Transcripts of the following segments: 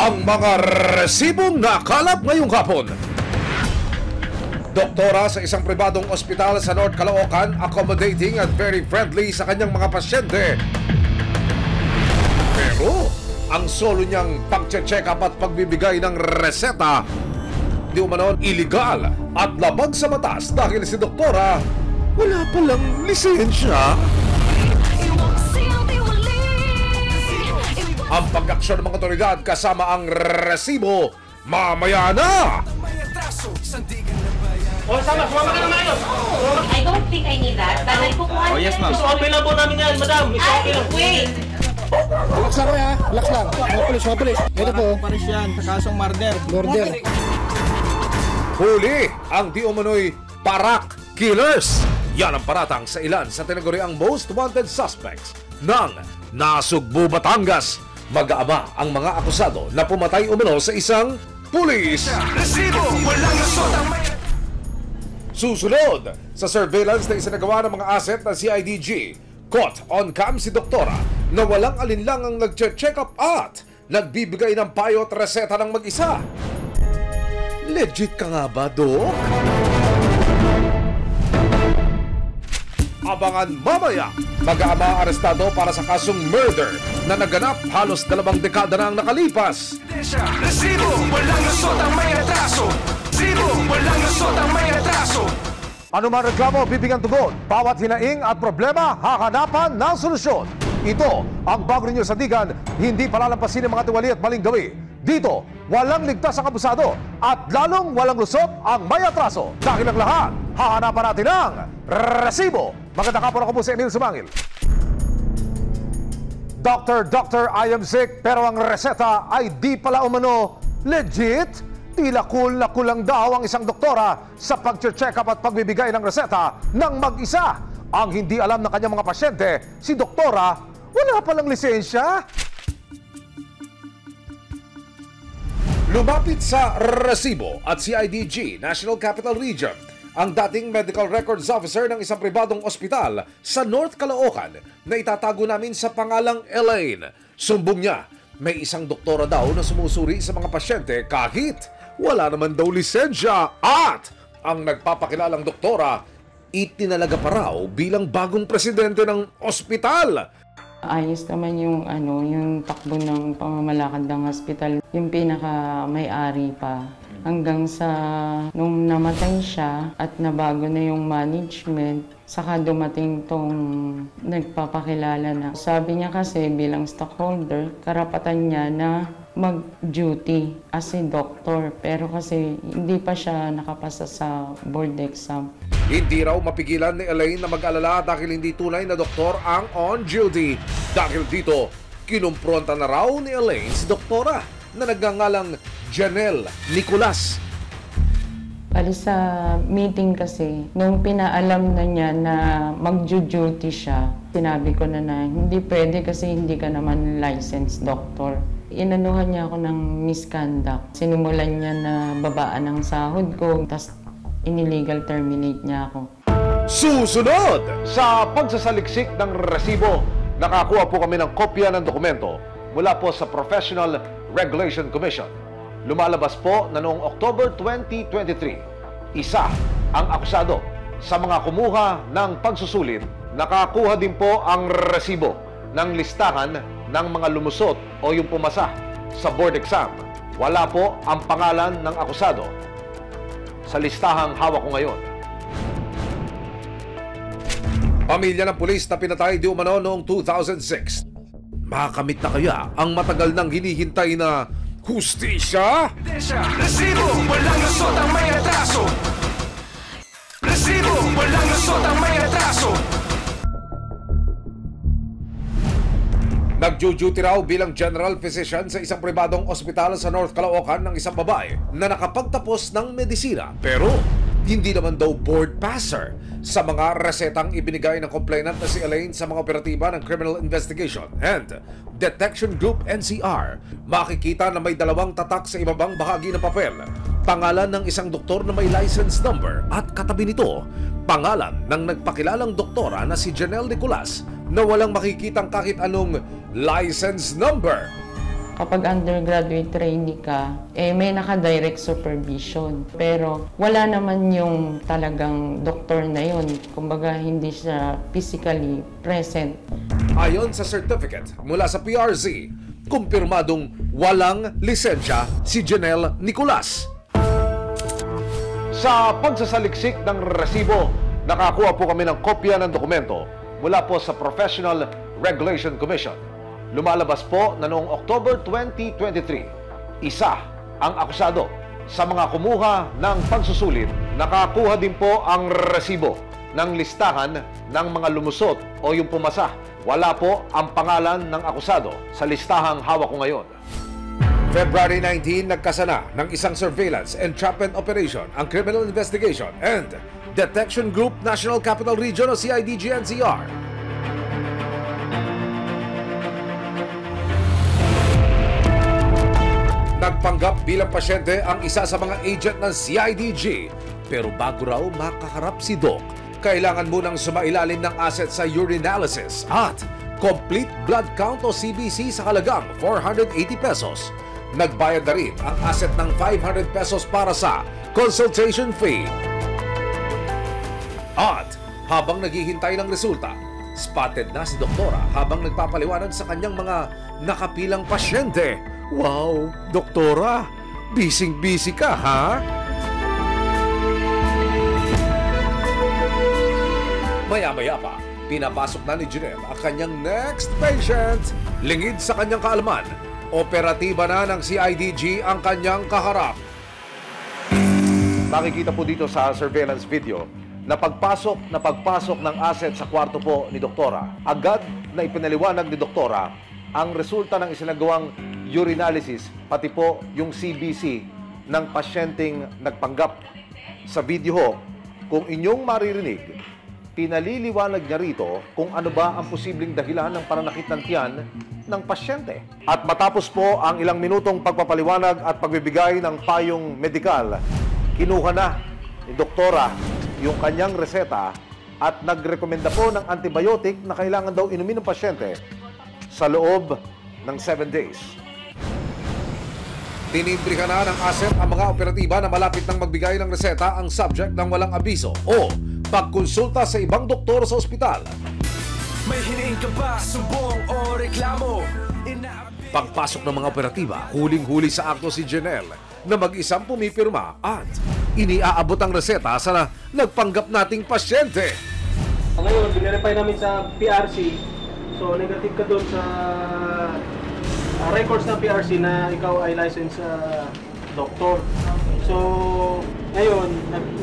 ang mga resibong nakalap ngayong hapon. Doktora sa isang pribadong ospital sa North Caloocan, accommodating at very friendly sa kanyang mga pasyente. Pero ang solo niyang pag-check up at pagbibigay ng reseta di umano illegal at labag sa batas dahil si doktora wala palang lisensya. Ang pag-aksyon ng mga otoridad kasama ang resibo mamaya na! O, sumama ka na maayos! I don't think I need that. Tanay ko kung ano. Oh, yes, ma'am. Isuopin lang po namin yan, madam. Isuopin lang. Wait! Relax lang kuya, relax lang. Mga pulis. Ito po. Paris yan, sa kasong murder. Murder. Huli ang di umano'y parak killers. Yan ang paratang sa ilan sa tinaguriang most wanted suspects ng Nasugbu, Batangas. Mag-aama ang mga akusado na pumatay umano sa isang pulis. Susunod sa surveillance na isinagawa ng mga asset ng CIDG, caught on cam si doktora na walang alinlangang nag-check up at nagbibigay ng payo at reseta ng mag-isa. Legit ka nga ba, Dok? Abangan mamaya, mag-aama arestado para sa kasong murder na naganap halos 2 dekada na ang nakalipas. Resibo, walang lusot ang may atraso. Resibo, walang lusot ang may atraso. Ano man reklamo, bibigyan tugon. Bawat hinaing at problema, hahanapan ng solusyon. Ito ang bago ninyo sa Digan, hindi palalampasin ng mga tiwali at maling gawi. Dito, walang ligtas ang abusado at lalong walang lusot ang may atraso. Dahil ang lahat, hahanapan natin ang resibo. Magandang hapon, ako po si Emil Sumangil. Doctor, I am sick, pero ang reseta ay di pala umano legit. Tila cool na kulang daw ang isang doktora sa pag-check up at pagbibigay ng reseta ng mag-isa. Ang hindi alam ng kanyang mga pasyente, si doktora wala palang lisensya. Lumapit sa resibo at CIDG, National Capital Region, ang dating medical records officer ng isang pribadong ospital sa North Caloocan na itatago namin sa pangalang Elaine. Sumbong niya, may isang doktora daw na sumusuri sa mga pasyente kahit wala naman daw lisensya at ang nagpapakilalang doktora itinalaga pa raw bilang bagong presidente ng ospital. Ayos naman yung takbo ng pamamalakad ng hospital. Yung pinaka may-ari pa. Hanggang sa nung namatay siya at nabago na yung management, saka dumating tong nagpapakilala na. Sabi niya kasi bilang stockholder, karapatan niya na mag-duty as a doctor. Pero kasi hindi pa siya nakapasa sa board exam. Hindi raw mapigilan ni Elaine na mag-alala dahil hindi tunay na doktor ang on duty. Dahil dito, kinumpronta na raw ni Elaine si doktora na nagngangalang Janelle Nicolas. Bali sa meeting kasi, nung pinaalam na niya na mag-duty siya, sinabi ko na hindi pwede kasi hindi ka naman licensed doctor. Inanuhan niya ako ng misconduct. Sinimulan niya na babaan ang sahod ko, tapos inilegal terminate niya ako. Susunod sa pagsasaliksik ng resibo, nakakuha po kami ng kopya ng dokumento mula po sa Professional Regulation Commission. Lumalabas po na noong October 2023, isa ang akusado sa mga kumuha ng pagsusulit. Nakakuha din po ang resibo ng listahan ng mga lumusot o yung pumasa sa board exam. Wala po ang pangalan ng akusado sa listahang hawak ko ngayon. Pamilya ng pulis na pinatay di umano noong 2006. Makakamit na kaya ang matagal nang hinihintay na hustisya? Resibo, walang lusot ang may atraso. Resibo, walang lusot ang may atraso. Nag-duty raw bilang general physician sa isang pribadong ospital sa North Caloocan ng isang babae na nakapagtapos ng medisina pero hindi naman daw board passer sa mga resetang ibinigay ng complainant na si Elaine sa mga operatiba ng Criminal Investigation and Detection Group NCR. Makikita na may 2 tatak sa ibabang bahagi ng papel. Pangalan ng isang doktor na may license number at katabi nito, pangalan ng nagpakilalang doktora na si Janelle Nicolas na walang makikitang kahit anong license number. Kapag undergraduate trainee ka, may naka-direct supervision. Pero wala naman yung talagang doktor na yun. Kumbaga, hindi siya physically present. Ayon sa certificate mula sa PRC, kumpirmadong walang lisensya si Janelle Nicolas. Sa pagsasaliksik ng resibo, nakakuha po kami ng kopya ng dokumento mula po sa Professional Regulation Commission. Lumalabas po na noong October 2023, isa ang akusado sa mga kumuha ng pagsusulit. Nakakuha din po ang resibo ng listahan ng mga lumusot o yung pumasa. Wala po ang pangalan ng akusado sa listahang hawak ko ngayon. February 19, nagkasana ng isang surveillance entrapment operation ang Criminal Investigation and Detection Group National Capital Region o CIDG-NCR. Nagpanggap bilang pasyente ang isa sa mga agent ng CIDG. Pero bago raw makaharap si Doc, kailangan munang sumailalim ng asset sa urinalysis at complete blood count o CBC sa halagang 480 pesos. Nagbayad na rin ang asset ng 500 pesos para sa consultation fee. At habang naghihintay ng resulta, spotted na si doktora habang nagpapaliwanag sa kanyang mga nakapilang pasyente. Wow, doktora, busy-busy ka, ha? Maya-maya pa, pinapasok na ni Janelle ang kanyang next patient. Lingid sa kanyang kaalaman, operatiba na ng CIDG ang kanyang kaharap. Makikita po dito sa surveillance video na pagpasok ng asset sa kwarto po ni doktora. Agad na ipinaliwanag ni doktora ang resulta ng isinagawang urinalysis, pati po yung CBC ng pasyenteng nagpanggap. Sa video ho, kung inyong maririnig, pinaliliwanag niya rito kung ano ba ang posibleng dahilan ng pananakit ng tiyan ng pasyente. At matapos po ang ilang minutong pagpapaliwanag at pagbibigay ng payong medikal, kinuha na ni doktora yung kanyang reseta at nagrekomenda po ng antibiotic na kailangan daw inumin ng pasyente sa loob ng 7 days. Tinindrihan na ng asset ang mga operatiba na malapit nang magbigay ng reseta ang subject ng walang abiso o pagkonsulta sa ibang doktor sa ospital. May hiniing ka ba, sumbong o reklamo? Pagpasok ng mga operatiba, huling-huli sa akto si Janelle na mag-isang pumipirma at iniaabot ang reseta sa nagpanggap nating pasyente. Ngayon, binirify namin sa PRC. So, negative ka doon sa records ng PRC na ikaw ay licensed doktor. So, ngayon,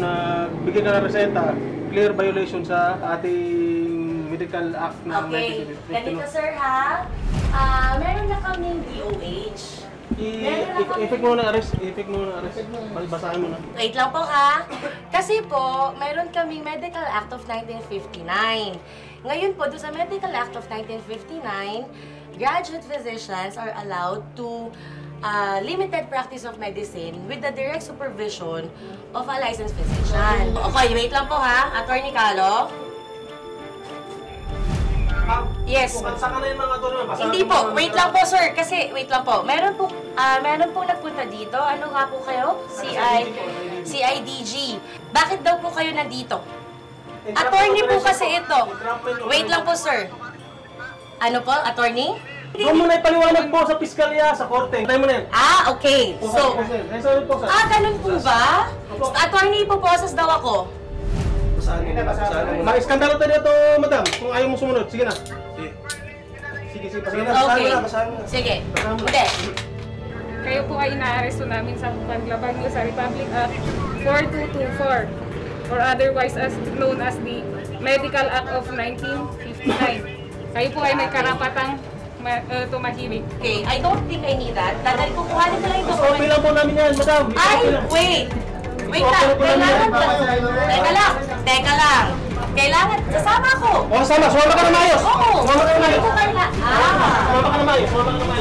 nagbigay ka ng reseta, clear violation sa ating Medical Act ng Okay, 1950. ganito sir ha. Meron na kaming DOH. I-effect mo na arrest. Basahin mo na. Wait lang po ha. Kasi po, meron kaming Medical Act of 1959. Ngayon po, doon sa Medical Act of 1959, graduate physicians are allowed to limited practice of medicine with the direct supervision of a licensed physician. Okay, wait lang po ha, Attorney Calo. Yes. Saka na yung mga doon. Hindi po, wait lang po sir, kasi wait lang po. Meron po nagpunta dito. Ano nga po kayo? CIDG. Bakit daw po kayo nandito? Attorney po kasi ito. Wait lang po sir. Ano po, attorney? Doon mo na ipaliwanag po sa piskalya, sa korte. Tayo mo na yan. Okay. So, ganun po ba? Attorney po boses daw ako. Ma-iskandalo tayo dito, madam. Kung ayaw mo sumunod, sige na. Sige, basahin na. Okay. Sige. Hindi. Kayo po ay inaaresto namin sa paglabag niyo sa Republic Act 4224 or otherwise as known as the Medical Act of 1959. Kayo po ay may karapatang tumahimik. Okay, I don't think I need that. Dahil kukuhanin ko lang ito. Copy lang po namin yan, madam. Ay, wait! Wait lang, kailangan ba? Teka lang. Kailangan, sasama ko. O, sumama ka na maayos. Oo. Sumama ka na maayos. Sumama ka na maayos.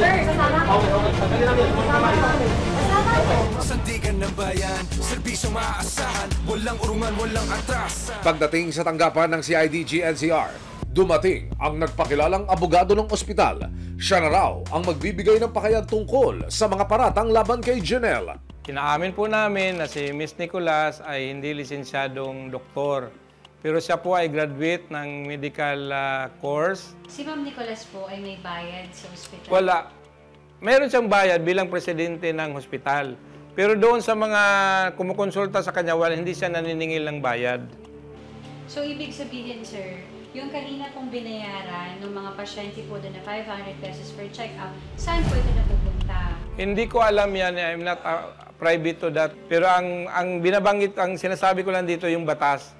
Sir, sasama ko. Okay. Sandali namin. Sumama ka na maayos. Sasama ko. Sandigan ng bayan, serbisyong maaasahan, walang urungan, walang atras. Pagdating sa tanggapan ng CIDG-NCR, Dumating ang nagpakilalang abogado ng ospital. Siya na raw ang magbibigay ng pakayag tungkol sa mga paratang laban kay Janelle. Inaamin po namin na si Miss Nicolas ay hindi lisensyadong doktor. Pero siya po ay graduate ng medical course. Si Ma'am Nicolas po ay may bayad sa ospital? Wala. Meron siyang bayad bilang presidente ng hospital. Pero doon sa mga kumukonsulta sa kanya, hindi siya naniningil ng bayad. So, ibig sabihin, sir, yung kanina pong binayaran ng mga pasyente po doon na 500 pesos per check-up, saan po ito napupunta? Hindi ko alam yan. I'm not private to that. Pero ang binabanggit, ang sinasabi ko lang dito yung batas.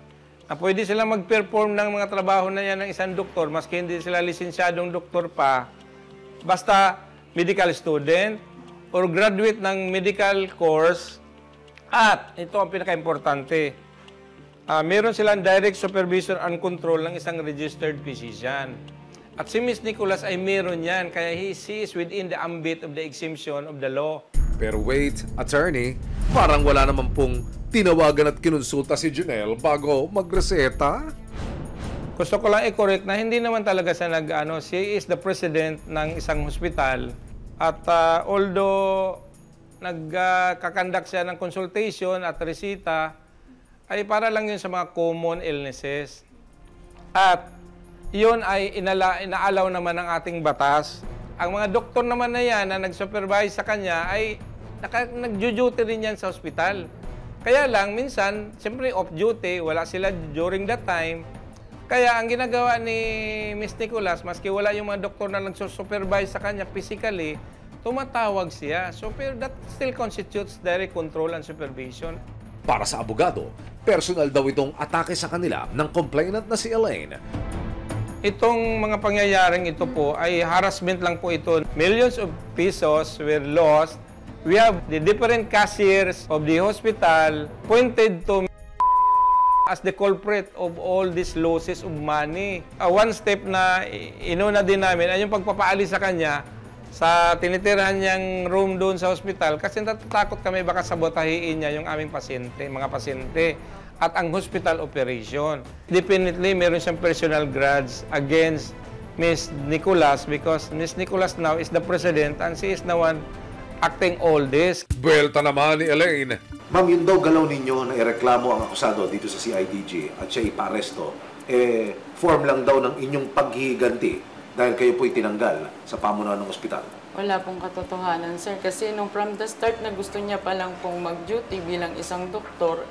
Na pwede sila mag-perform ng mga trabaho na yan ng isang doktor, maski hindi sila lisensyadong doktor pa, basta medical student or graduate ng medical course. At ito ang pinaka-importante, meron silang direct supervision and control ng isang registered physician. At si Miss Nicolas ay meron yan, kaya she is within the ambit of the exemption of the law. Pero wait, attorney, parang wala naman pong tinawagan at kinonsulta si Janelle bago magreseta? Gusto ko lang i-correct na hindi naman talaga siya she is the president ng isang hospital. At although nagkakandak siya ng consultation at resita, ay para lang yun sa mga common illnesses. At yun ay inaalaw naman ng ating batas. Ang mga doktor naman na yan na nag-supervise sa kanya ay nag-duty rin yan sa hospital. Kaya lang, minsan, siyempre off-duty, wala sila during that time. Kaya ang ginagawa ni Miss Nicolas, maski wala yung mga doktor na nag-supervise sa kanya physically, tumatawag siya. So, pero that still constitutes direct control and supervision. Para sa abogado, personal daw itong atake sa kanila ng complainant na si Elaine. Itong mga pangyayaring ito po ay harassment lang po ito. Millions of pesos were lost. We have the different cashiers of the hospital pointed to as the culprit of all these losses of money. One step na inuna din namin ay yung pagpapaalis sa kanya sa tinitirahan niyang room doon sa hospital kasi natatakot kami baka sabotahiin niya yung aming mga pasyente at ang hospital operation. Definitely, meron siyang personal grudge against Miss Nicolas because Miss Nicolas now is the president and she is the one acting all this. Buwelta naman ni Elaine. Ma'am, yun daw galaw ninyo na ireklamo ang akusado dito sa CIDG at siya iparesto, form lang daw ng inyong paghihiganti dahil kayo po'y tinanggal sa pamunuan ng ospital. Wala pong katotohanan, sir. Kasi nung from the start na gusto niya palang pong mag-duty bilang isang doktor,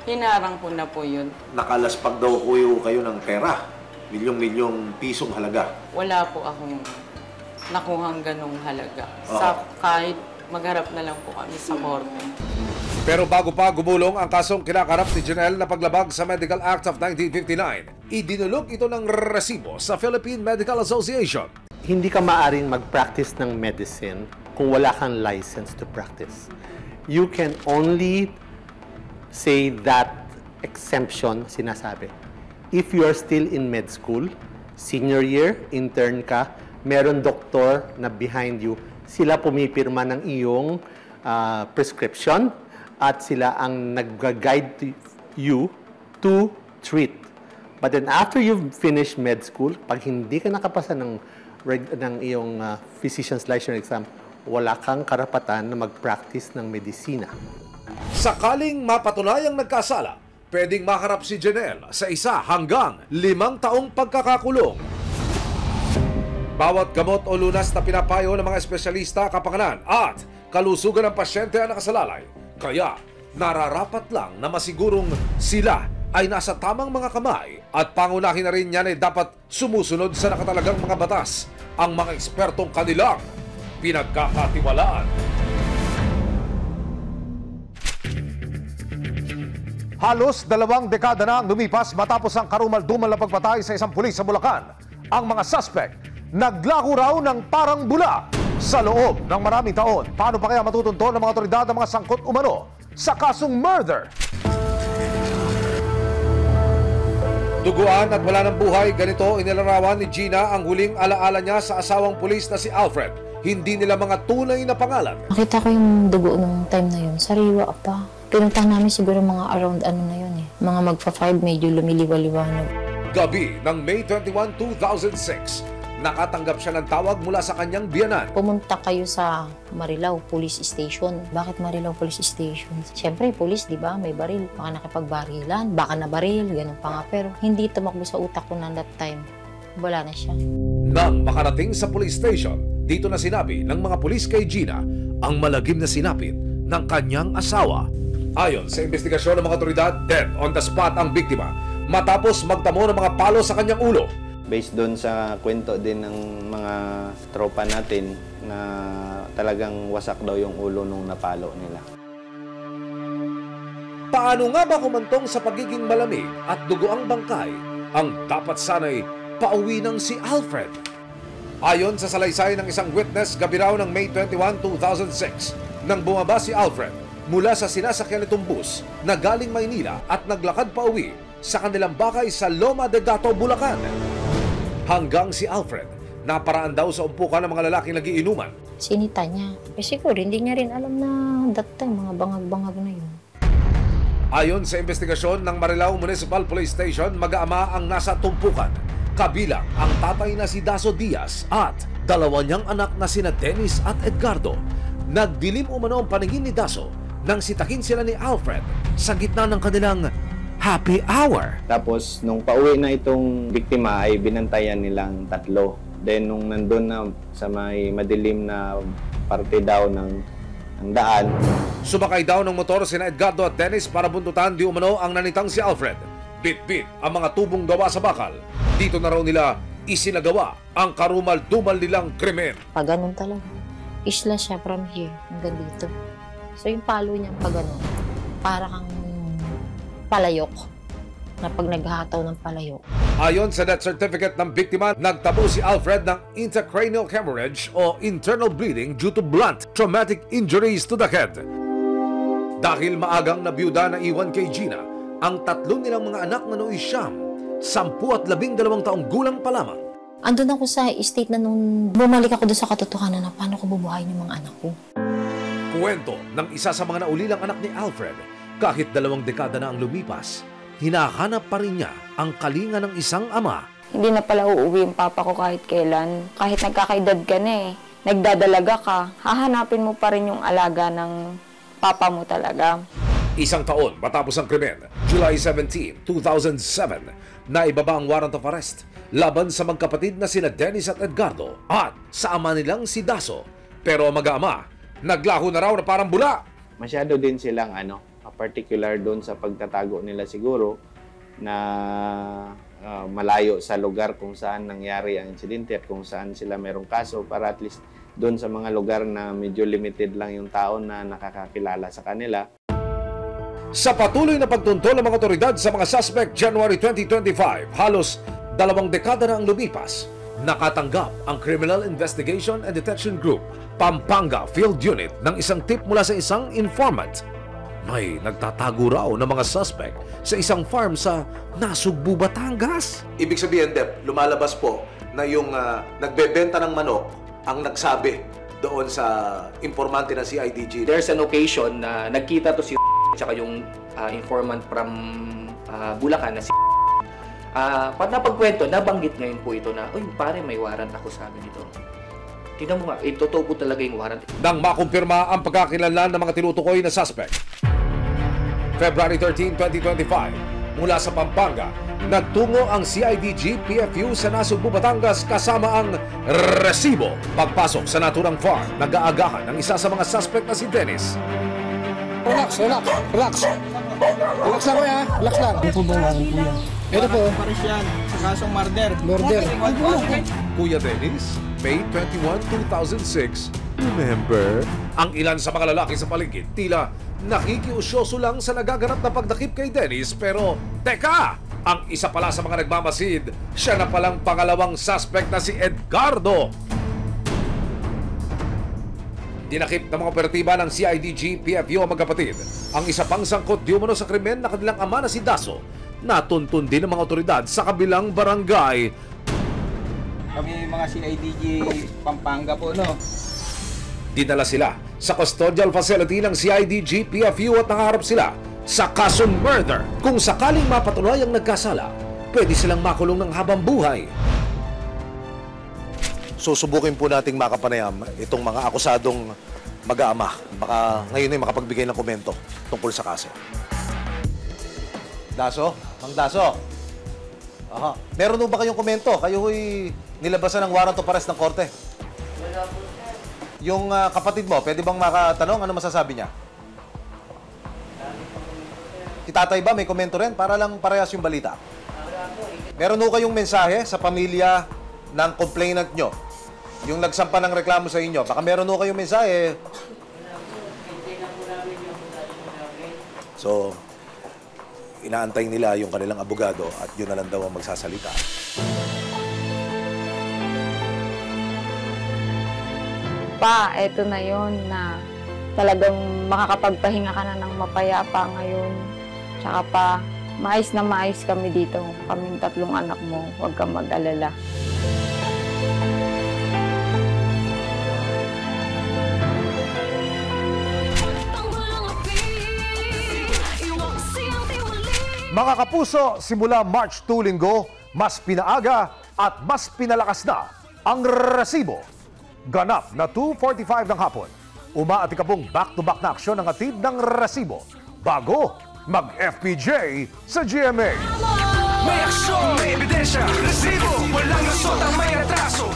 hinarang ko na po yun. Nakalaspag daw kayo ng pera, milyong-milyong pisong halaga. Wala po akong nakuhang ganong halaga. Sa kahit magharap na lang po kami sa korte. Pero bago pa gumulong ang kasong kinakarap ni Janelle na paglabag sa Medical Act of 1959, idinulog ito ng resibo sa Philippine Medical Association. Hindi ka maaring mag-practice ng medicine kung wala kang license to practice. You can only say that exemption sinasabi. If you are still in med school, senior year, intern ka, meron doktor na behind you, sila pumipirma ng iyong prescription at sila ang nag-guide to you to treat. But then after you've finished med school, pag hindi ka nakapasa ng iyong physician's license exam, wala kang karapatan na mag-practice ng medisina. Sakaling mapatunayang nagkasala, pwedeng maharap si Janelle sa 1 hanggang 5 taong pagkakakulong. Bawat gamot o lunas na pinapayo ng mga espesyalista, kapakanan at kalusugan ng pasyente ang nakasalalay. Kaya nararapat lang na masigurong sila ay nasa tamang mga kamay at pangunahin na rin yan ay dapat sumusunod sa nakatalagang mga batas ang mga ekspertong kanilang pinagkakatiwalaan. Halos 2 dekada na ang lumipas matapos ang karumal-dumal na pagpatay sa isang pulis sa Bulacan. Ang mga suspect naglaho raw ng parang bula sa loob ng maraming taon. Paano pa kaya matutunto ng mga otoridad ang mga sangkot umano sa kasong murder? Duguan at wala ng buhay, ganito inilarawan ni Gina ang huling alaala niya sa asawang pulis na si Alfred. Hindi nila mga tunay na pangalan. Nakita ko yung dugo nung time na yun, sariwa pa. Pinuntahan namin siguro mga around na yun Mga magpa-5, medyo lumiliwa-liwanag. Gabi ng May 21, 2006, nakatanggap siya ng tawag mula sa kanyang biyanan. Pumunta kayo sa Marilao Police Station. Bakit Marilao Police Station? Siyempre, police, di ba? May baril. Baka nakipagbarilan, baka nabaril, ganun pa nga. Pero hindi tumakbo sa utak ko na that time. Wala na siya. Nang makarating sa police station, dito na sinabi ng mga pulis kay Gina ang malagim na sinapit ng kanyang asawa. Ayon sa investigasyon ng mga otoridad, dead on the spot ang biktima matapos magtamo ng mga palo sa kanyang ulo. Based doon sa kwento din ng mga tropa natin na talagang wasak daw yung ulo nung napalo nila. Paano nga ba kumantong sa pagiging malamig at dugo ang bangkay ang dapat sanay pauwi ng si Alfred? Ayon sa salaysay ng isang witness, gabi raw ng May 21, 2006, nang bumaba si Alfred mula sa sinasakyan nitong bus na galing Maynila at naglakad pauwi sa kanilang bakay sa Loma de Gato, Bulacan. Hanggang si Alfred, naparaan daw sa umpukan ng mga lalaking nagiinuman. Sinita niya. Siguro, hindi niya rin alam na that time, mga bangag-bangag na yun. Ayon sa investigasyon ng Marilao Municipal Police Station, mag-aama ang nasa tumpukan. Kabilang ang tatay na si Daso Diaz at dalawa niyang anak na sina Dennis at Edgardo. Nagdilim umano ang paningin ni Daso nang sitakin sila ni Alfred sa gitna ng kanilang happy hour. Tapos nung pauwi na itong biktima ay binantayan nilang tatlo. Then nung nandun na sa may madilim na parte daw ng daan, sumakay daw ng motor sina Edgardo at Dennis para buntutan di umano ang nanitang si Alfred. Bit-bit ang mga tubong gawa sa bakal. Dito na raw nila isinagawa ang karumal-dumal nilang krimen. Pag ganun talaga. Isla siya from here hanggang dito. So yung palo niya pag ganun, para kang palayok na pag naghahataw ng palayok. Ayon sa death certificate ng biktima, nagtabo si Alfred ng intracranial hemorrhage o internal bleeding due to blunt traumatic injuries to the head. Dahil maagang nabiyuda na iwan kay Gina ang tatlo nilang mga anak na nooy siyam, 10 at 12 taong gulang pa lamang. Andun ako sa state na nung bumalik ako doon sa katotohanan na paano ko bubuhayin yung mga anak ko. Kuwento ng isa sa mga naulilang anak ni Alfred, kahit 2 dekada na ang lumipas, hinahanap pa rin niya ang kalinga ng isang ama. Hindi na pala uuwi yung papa ko kahit kailan. Kahit nagkakaedad ka na nagdadalaga ka, hahanapin mo pa rin yung alaga ng papa mo talaga. 1 taon matapos ang krimen, July 17, 2007, naibaba ang warrant of arrest laban sa magkapatid na sina Dennis at Edgardo at sa ama nilang si Daso. Pero mag-ama, naglaho na raw na parang bula. Masyado din silang particular doon sa pagtatago nila siguro na malayo sa lugar kung saan nangyari ang insidente at kung saan sila merong kaso, para at least doon sa mga lugar na medyo limited lang yung tao na nakakakilala sa kanila. Sa patuloy na pagtuntol ng mga otoridad sa mga suspect January 2025, halos 2 dekada na ang lumipas, nakatanggap ang Criminal Investigation and Detection Group Pampanga Field Unit ng isang tip mula sa isang informant. May nagtatago raw ng mga suspect sa isang farm sa Nasugbu, Batangas. Ibig sabihin, Dep, lumalabas po na yung nagbebenta ng manok ang nagsabi doon sa informante ng CIDG. There's an occasion na nagkita to si tsaka yung informant from Bulacan na si pag napagkwento, nabanggit ngayon po ito na, uy pare, may warrant ako sa amin ito. Tingnan mo nga, totoo po talaga yung warrant. Nang makumpirma ang pagkakilanlan ng mga tinutukoy na suspect, February 13, 2025, mula sa Pampanga, nagtungo ang CIDG PFU sa Nasugbu, Batangas kasama ang resibo. Pagpasok sa naturang farm, nag-aagahan ng isa sa mga suspect na si Dennis. Relax. Relax lang kuya, relax lang. Ito po lang kuya. Ito po. Pares yan sa kasong murder. Kuya Dennis, May 21, 2006. Remember? Ang ilan sa mga lalaki sa paligid, tila nakikiusyoso lang sa nagaganap na pagdakip kay Dennis, pero teka! Ang isa pala sa mga nagmamasid, siya na palang pangalawang suspect na si Edgardo. Dinakip ng mga operatiba ng CIDG PFU ang magkapatid. Ang isa pang sangkot di umano sa krimen na kanilang ama na si Daso, natuntun din ng mga otoridad sa kabilang barangay. Kami mga CIDG Pampanga po, no? Dinala sila sa custodial facility ng CIDG PFU at nakaharap sila sa kasong murder. Kung sakaling mapatuloy ang nagkasala, pwede silang makulong ng habang buhay. Susubukin po nating makapanayam itong mga akusadong mag-aama. Baka ngayon ay makapagbigay ng komento tungkol sa kaso. Daso? Mang Daso? Aha. Meron ba kayong komento? Kayo ho'y nilabasan ng warrant of arrest ng korte. Wala po, sir. Yung kapatid mo, pwede bang makatanong? Ano masasabi niya? Si tatay ba may komento rin? Para lang parehas yung balita. Meron ho kayong mensahe sa pamilya ng complainant nyo? Yung nagsampa ng reklamo sa inyo. Baka meron ho kayong mensahe. So, inaantay nila yung kanilang abogado at yun na lang daw ang magsasalita. Pa, eto na yon na talagang makakapagpahinga ka na ng mapayapa ngayon. Tsaka pa, maayos na maayos kami dito. Kaming 3 anak mo, huwag kang mag-alala. Mga kapuso, simula March 2 linggo, mas pinaaga at mas pinalakas na ang resibo. Ganap na 2:45 ng hapon. Umaatika pong back-to-back na aksyon ng hatid ng resibo bago mag-FPJ sa GMA. May aksyon, may ebidensya, resibo, walang lusot ang may atraso.